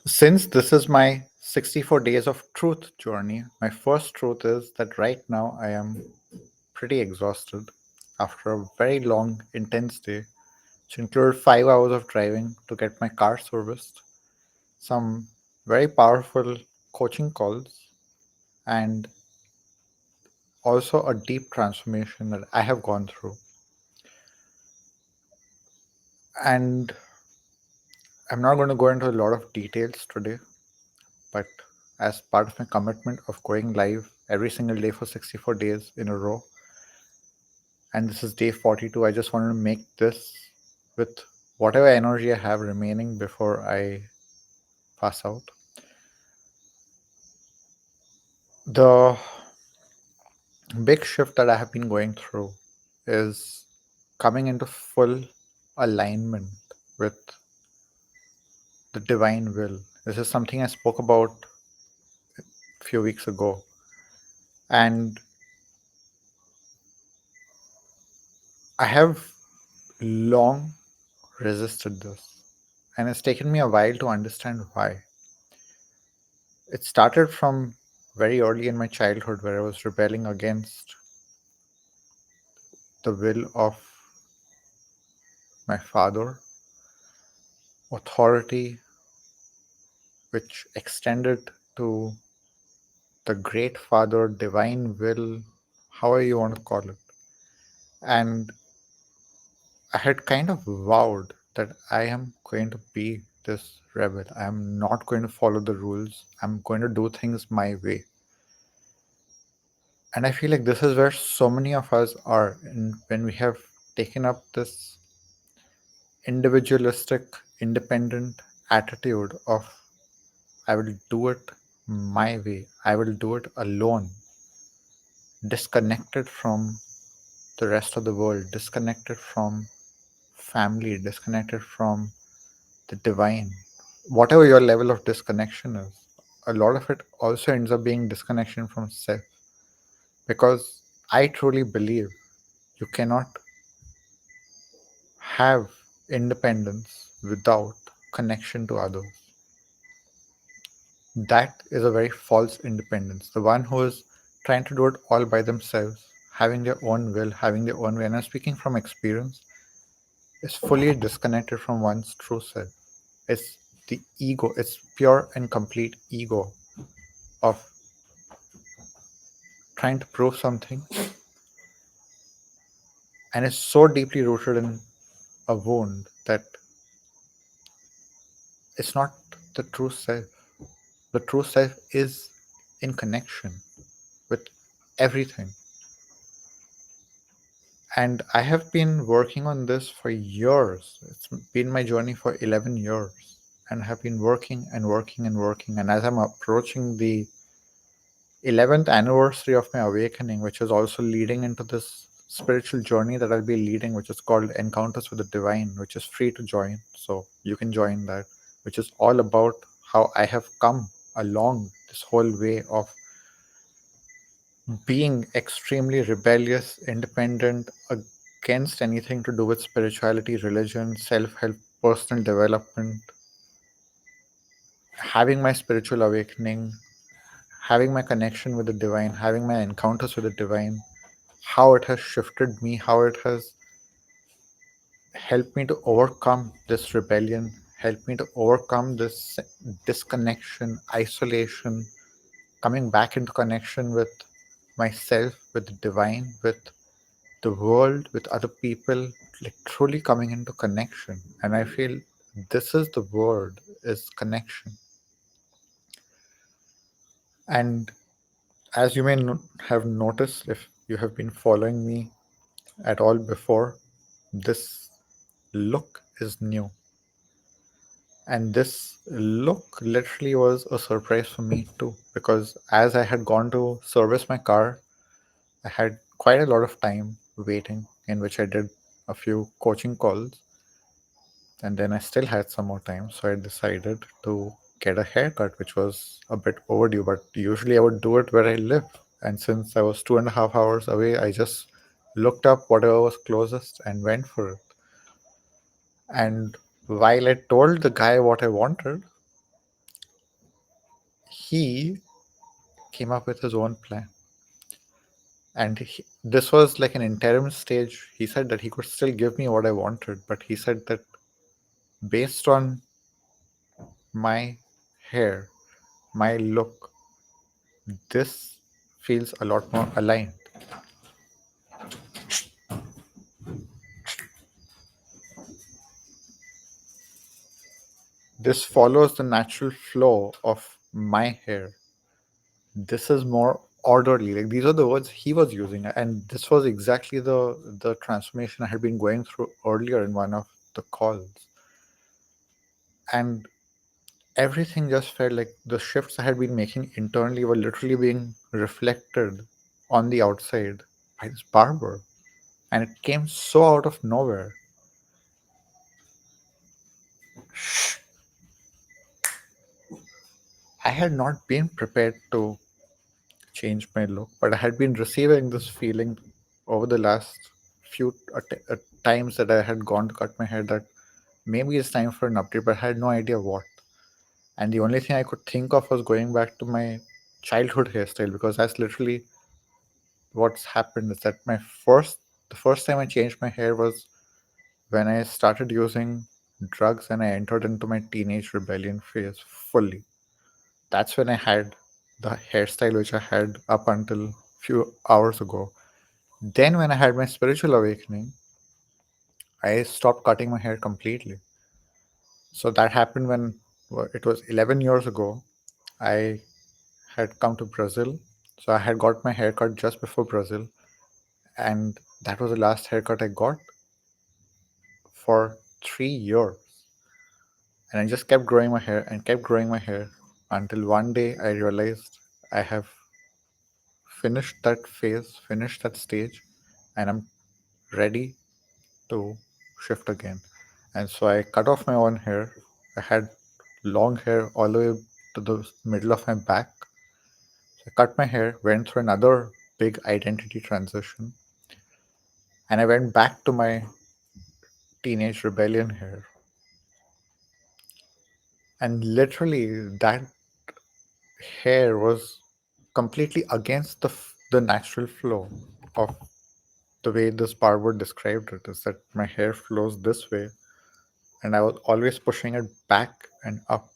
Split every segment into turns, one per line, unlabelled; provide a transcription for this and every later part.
Since this is my 64 days of truth journey, my first truth is that right now I am pretty exhausted after a very long, intense day, which included 5 hours of driving to get my car serviced, some very powerful coaching calls, and also a deep transformation that I have gone through. And I'm not going to go into a lot of details today, but as part of my commitment of going live every single day for 64 days in a row, and this is day 42, I just wanted to make this with whatever energy I have remaining before I pass out. The big shift that I have been going through is coming into full alignment with the divine will. This is something I spoke about a few weeks ago, and I have long resisted this, and it's taken me a while to understand why. It started from very early in my childhood where I was rebelling against the will of my father, authority, which extended to the great father, divine will, however you want to call it. And I had kind of vowed that I am going to be this rebel. I am not going to follow the rules. I'm going to do things my way. And I feel like this is where so many of us are when we have taken up this individualistic, independent attitude of I will do it my way, I will do it alone, disconnected from the rest of the world, disconnected from family, disconnected from the divine. Whatever your level of disconnection is, a lot of it also ends up being disconnection from self. Because I truly believe you cannot have independence without connection to others. That is a very false independence. The one who is trying to do it all by themselves, having their own will, having their own way, and I'm speaking from experience, is fully disconnected from one's true self. It's the ego, it's pure and complete ego of trying to prove something, and it's so deeply rooted in a wound that it's not the true self. The true self is in connection with everything. And I have been working on this for years. It's been my journey for 11 years. And I have been working and working and working. And as I'm approaching the 11th anniversary of my awakening, which is also leading into this spiritual journey that I'll be leading, which is called Encounters with the Divine, which is free to join. So you can join that, which is all about how I have come along this whole way of being extremely rebellious, independent, against anything to do with spirituality, religion, self help, personal development, having my spiritual awakening, having my connection with the divine, having my encounters with the divine, how it has shifted me, how it has helped me to overcome this rebellion, helped me to overcome this disconnection, isolation, coming back into connection with myself, with the divine, with the world, with other people, like truly coming into connection. And I feel this is the word, is connection. And as you may have noticed, if you have been following me at all before, this look is new. And this look literally was a surprise for me too, because as I had gone to service my car, I had quite a lot of time waiting, in which I did a few coaching calls. And then I still had some more time, so I decided to get a haircut, which was a bit overdue. But usually I would do it where I live. And since I was 2.5 hours away, I just looked up whatever was closest and went for it. And while I told the guy what I wanted, he came up with his own plan. And this was like an interim stage. He said that he could still give me what I wanted, but he said that based on my hair, my look, this feels a lot more aligned. This follows the natural flow of my hair. This is more orderly. Like these are the words he was using, and this was exactly the transformation I had been going through earlier in one of the calls. And everything just felt like the shifts I had been making internally were literally being reflected on the outside by this barber. And it came so out of nowhere. I had not been prepared to change my look, but I had been receiving this feeling over the last few times that I had gone to cut my hair that maybe it's time for an update, but I had no idea what. And the only thing I could think of was going back to my childhood hairstyle because that's literally what's happened. Is that the first time I changed my hair was when I started using drugs and I entered into my teenage rebellion phase fully. That's when I had the hairstyle which I had up until few hours ago. Then when I had my spiritual awakening, I stopped cutting my hair completely. So that happened when it was 11 years ago. I had come to Brazil. So I had got my hair cut just before Brazil. And that was the last haircut I got for 3 years. And I just kept growing my hair and kept growing my hair until one day I realized I have finished that phase, finished that stage, and I'm ready to shift again. And so I cut off my own hair. I had long hair all the way to the middle of my back. So I cut my hair, went through another big identity transition, and I went back to my teenage rebellion hair. And literally, that hair was completely against the natural flow of the way this barber described it. Is that my hair flows this way, and I was always pushing it back and up.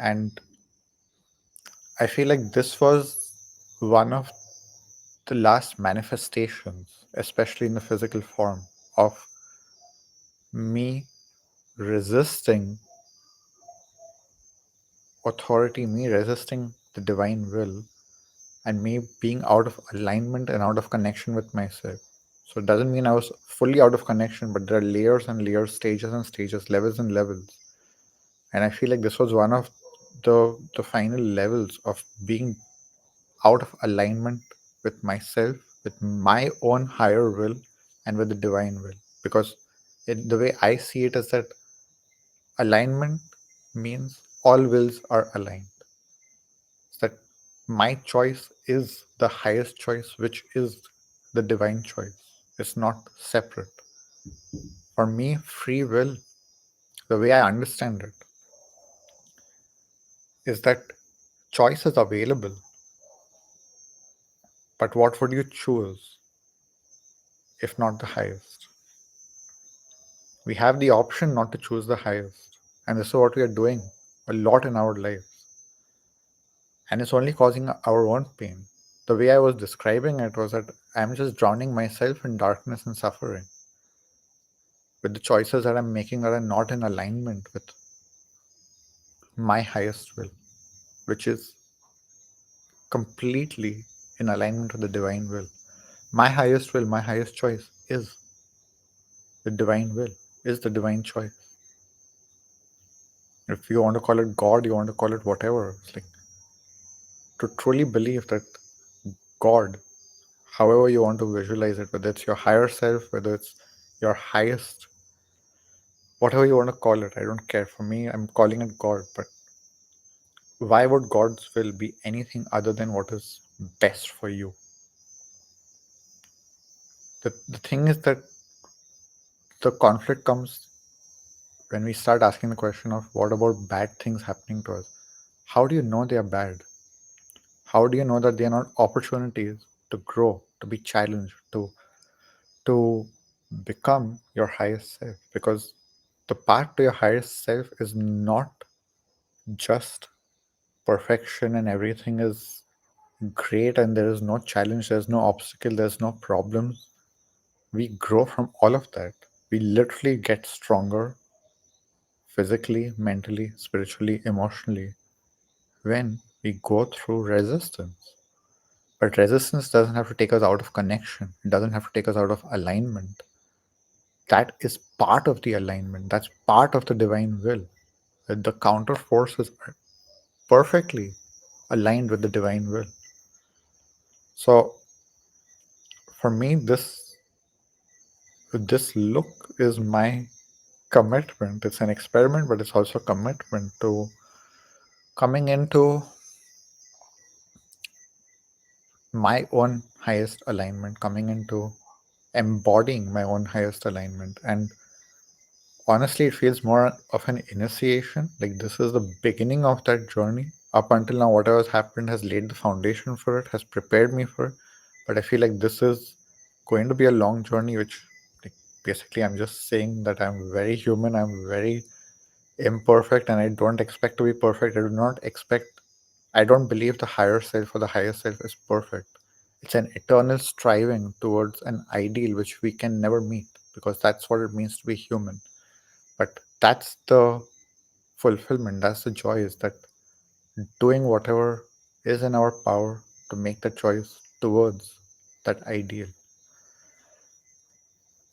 And I feel like this was one of the last manifestations, especially in the physical form, of me resisting authority, me resisting the divine will, and me being out of alignment and out of connection with myself. So it doesn't mean I was fully out of connection, but there are layers and layers, stages and stages, levels and levels. And I feel like this was one of the final levels of being out of alignment with myself, with my own higher will, and with the divine will. Because the way I see it is that alignment means all wills are aligned. It's that my choice is the highest choice, which is the divine choice. It's not separate. For me, free will, the way I understand it, is that choice is available, but what would you choose if not the highest? We have the option not to choose the highest. And this is what we are doing a lot in our lives. And it's only causing our own pain. The way I was describing it was that I'm just drowning myself in darkness and suffering with the choices that I'm making that are not in alignment with my highest will, which is completely in alignment with the divine will. My highest will, my highest choice is the divine will, is the divine choice. If you want to call it God, you want to call it whatever. It's like to truly believe that God, however you want to visualize it, whether it's your higher self, whether it's your highest, whatever you want to call it, I don't care. For me, I'm calling it God. But why would God's will be anything other than what is best for you? The thing is that the conflict comes when we start asking the question of what about bad things happening to us? How do you know they are bad? How do you know that they are not opportunities to grow, to be challenged, to become your highest self? Because the path to your highest self is not just perfection and everything is great and there is no challenge, there's no obstacle, there's no problems. We grow from all of that. We literally get stronger physically, mentally, spiritually, emotionally when we go through resistance. But resistance doesn't have to take us out of connection, it doesn't have to take us out of alignment. That is part of the alignment, that's part of the divine will. The counter forces are perfectly aligned with the divine will. So for me, this look is my commitment. It's an experiment, but it's also a commitment to coming into my own highest alignment, coming into embodying my own highest alignment. And honestly, it feels more of an initiation. Like this is the beginning of that journey. Up until now, whatever has happened has laid the foundation for it, has prepared me for it. But I feel like this is going to be a long journey, which like, basically I'm just saying that I'm very human, I'm very imperfect, and I don't expect to be perfect. I don't believe the higher self or the higher self is perfect. It's an eternal striving towards an ideal which we can never meet because that's what it means to be human. But that's the fulfillment, that's the joy, is that doing whatever is in our power to make the choice towards that ideal.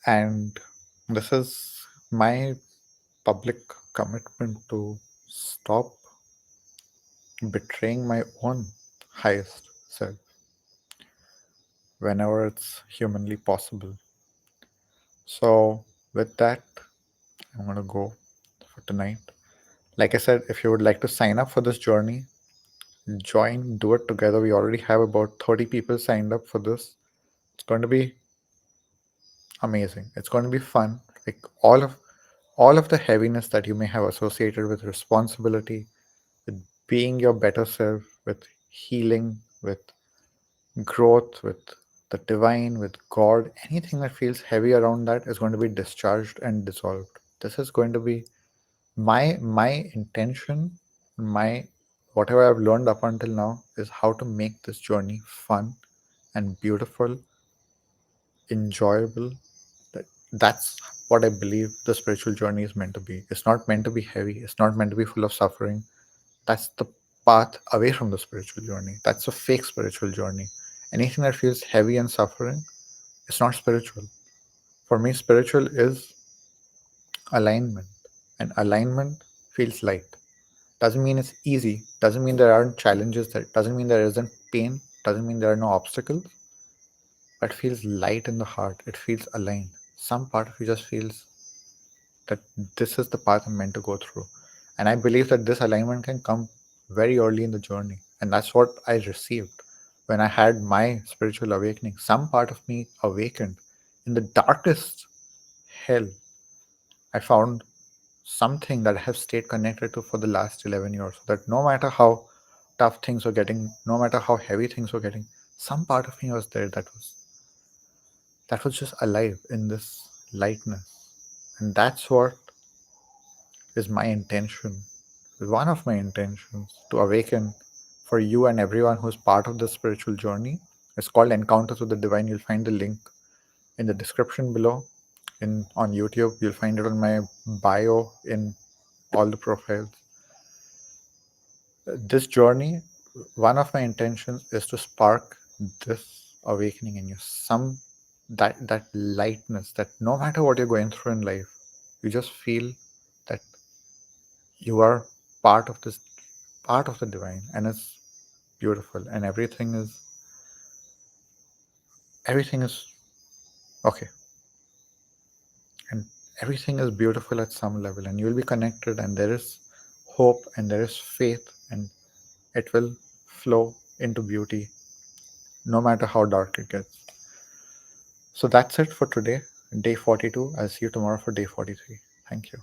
And this is my public commitment to stop betraying my own highest self whenever it's humanly possible. So, with that, I'm going to go for tonight. Like I said, if you would like to sign up for this journey, join, do it together. We already have about 30 people signed up for this. It's going to be amazing. It's going to be fun. Like all of the heaviness that you may have associated with responsibility, with being your better self, with healing, with growth, with the divine, with God, anything that feels heavy around that is going to be discharged and dissolved. This is going to be my intention, my whatever I've learned up until now is how to make this journey fun and beautiful, enjoyable. That's what I believe the spiritual journey is meant to be. It's not meant to be heavy. It's not meant to be full of suffering. That's the path away from the spiritual journey. That's a fake spiritual journey. Anything that feels heavy and suffering, it's not spiritual. For me, spiritual is alignment. And alignment feels light. Doesn't mean it's easy. Doesn't mean there aren't challenges. That doesn't mean there isn't pain. Doesn't mean there are no obstacles. But feels light in the heart. It feels aligned. Some part of you just feels that this is the path I'm meant to go through. And I believe that this alignment can come very early in the journey. And that's what I received when I had my spiritual awakening. Some part of me awakened in the darkest hell. I found something that I have stayed connected to for the last 11 years. So that no matter how tough things were getting, no matter how heavy things were getting, some part of me was there that was just alive in this lightness. And that's what is my intention, one of my intentions to awaken for you and everyone who's part of this spiritual journey. It's called Encounters with the Divine. You'll find the link in the description below. In on YouTube, you'll find it on my bio in all the profiles. This journey, one of my intentions is to spark this awakening in you. That lightness that no matter what you're going through in life, you just feel that you are part of this part of the divine, and it's beautiful, and everything is okay, and everything is beautiful at some level, and you'll be connected, and there is hope and there is faith, and it will flow into beauty no matter how dark it gets. So that's it for today, day 42. I'll see you tomorrow for day 43. Thank you.